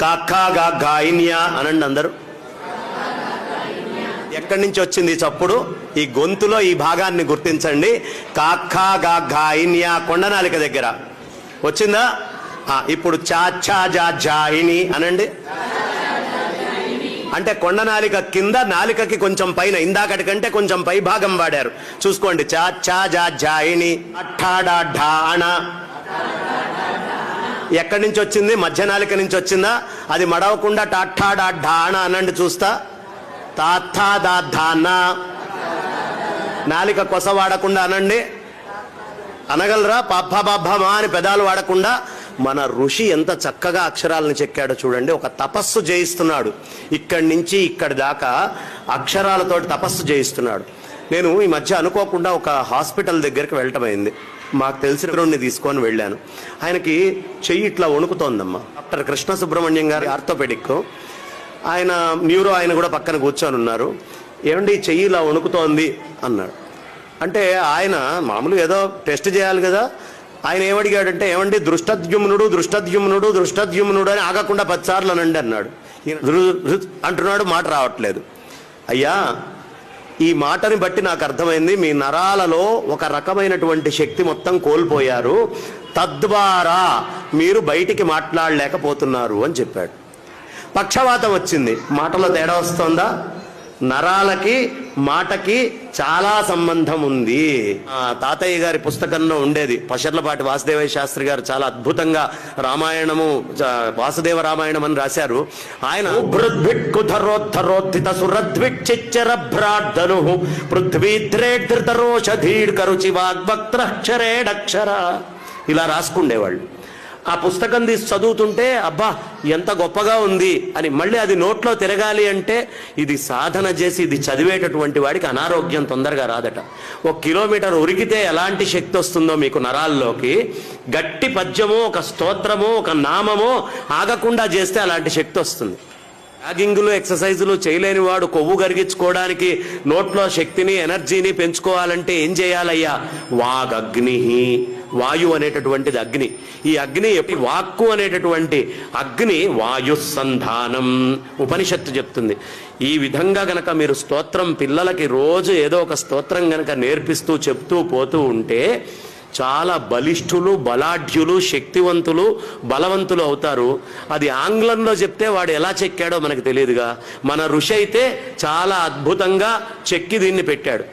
కాకాగా గాయిన్యా అనండి అందరూ. ఎక్కడి నుంచి వచ్చింది చప్పుడు? ఈ గొంతులో ఈ భాగాన్ని గుర్తించండి. కాకాగా గాయిన్యా కొండనాలిక దగ్గర వచ్చిందా? ఇప్పుడు చాచా జా జాయిని అనండి. అంటే కొండనాలిక కింద, నాలికకి కొంచెం పైన, ఇందాకటి కంటే కొంచెం పై భాగం వాడారు. చూసుకోండి. చాచా జా జాయిని. అఠాడా ఢాణ ఎక్కడి నుంచి వచ్చింది? మధ్య నాలిక నుంచి వచ్చిందా? అది మడవకుండా టాఠాడా ఢాణ అనండి చూస్తా. తాథా దా ధాన. నాలిక కొస వాడకుండా అనండి. అనగలరా? పబ్బ బబ్బమా అని పెదాలు వాడకుండా. మన ఋషి ఎంత చక్కగా అక్షరాలను చెక్కాడో చూడండి. ఒక తపస్సు చేయిస్తున్నాడు. ఇక్కడి నుంచి ఇక్కడి దాకా అక్షరాలతో తపస్సు చేయిస్తున్నాడు. నేను ఈ మధ్య అనుకోకుండా ఒక హాస్పిటల్ దగ్గరికి వెళ్ళటమైంది. మాకు తెలిసిన రోడ్ని తీసుకొని వెళ్ళాను. ఆయనకి చెయ్యి ఇట్లా వణుకుతోందమ్మా. డాక్టర్ కృష్ణ సుబ్రహ్మణ్యం గారి ఆర్థోపెడిక్, ఆయన న్యూరో, ఆయన కూడా పక్కన కూర్చొని ఉన్నారు. ఏమండి చెయ్యి ఇలా వణుకుతోంది అన్నాడు. అంటే ఆయన మామూలు ఏదో టెస్ట్ చేయాలి కదా. ఆయన ఏమడిగాడంటే, ఏమండి దృష్టద్యుమ్నుడు దృష్టద్యుమ్నుడు దృష్టద్యుమ్నుడు అని ఆగకుండా 10 సార్లు అనండి అన్నాడు. అంటున్నాడు, మాట రావట్లేదు. అయ్యా, ఈ మాటని బట్టి నాకు అర్థమైంది, మీ నరాలలో ఒక రకమైనటువంటి శక్తి మొత్తం కోల్పోయారు, తద్వారా మీరు బయటికి మాట్లాడలేకపోతున్నారు అని చెప్పాడు. పక్షవాతం వచ్చింది, మాటలో తేడా వస్తుందా? నరాలకి మాటకి చాలా సంబంధం ఉంది. తాతయ్య గారి పుస్తకంలో ఉండేది, పశర్లపాటి వాసుదేవయ్య శాస్త్రి గారు చాలా అద్భుతంగా రామాయణము, వాసుదేవ రామాయణం అని రాశారు. ఆయన సురద్విక్షరభ్రాడ్ధను పృథ్వీద్రేధృతరోషధీడ్కరుచి వాగ్వక్త్రక్షరేడక్షర ఇలా రాసుకుండేవాళ్ళు. ఆ పుస్తకం తీసి చదువుతుంటే అబ్బా ఎంత గొప్పగా ఉంది అని. మళ్ళీ అది నోట్లో తిరగాలి అంటే ఇది సాధన చేసి ఇది చదివేటటువంటి వాడికి అనారోగ్యం తొందరగా రాదట. 1 కిలోమీటర్ ఉరికితే ఎలాంటి శక్తి వస్తుందో మీకు నరాల్లోకి, గట్టి పద్యమో, ఒక స్తోత్రమో, ఒక నామమో ఆగకుండా చేస్తే అలాంటి శక్తి వస్తుంది. జాగింగులు, ఎక్సర్సైజులు చేయలేని వాడు కొవ్వు కరిగించుకోవడానికి, నోట్లో శక్తిని, ఎనర్జీని పెంచుకోవాలంటే ఏం చేయాలయ్యా? వాగగ్ని, వాయు అనేటటువంటిది అగ్ని. ఈ అగ్ని, వాక్కు అనేటటువంటి అగ్ని వాయుసంధానం ఉపనిషత్తు చెప్తుంది. ఈ విధంగా గనక మీరు స్తోత్రం పిల్లలకి రోజు ఏదో ఒక స్తోత్రం గనక నేర్పిస్తూ చెప్తూ పోతూ ఉంటే చాలా బలిష్ఠులు, బలాఢ్యులు, శక్తివంతులు, బలవంతులు అవుతారు. అది ఆంగ్లంలో చెప్తే వాడు ఎలా చెక్కాడో మనకు తెలియదుగా. మన ఋషి అయితే చాలా అద్భుతంగా చెక్కి దీన్ని పెట్టాడు.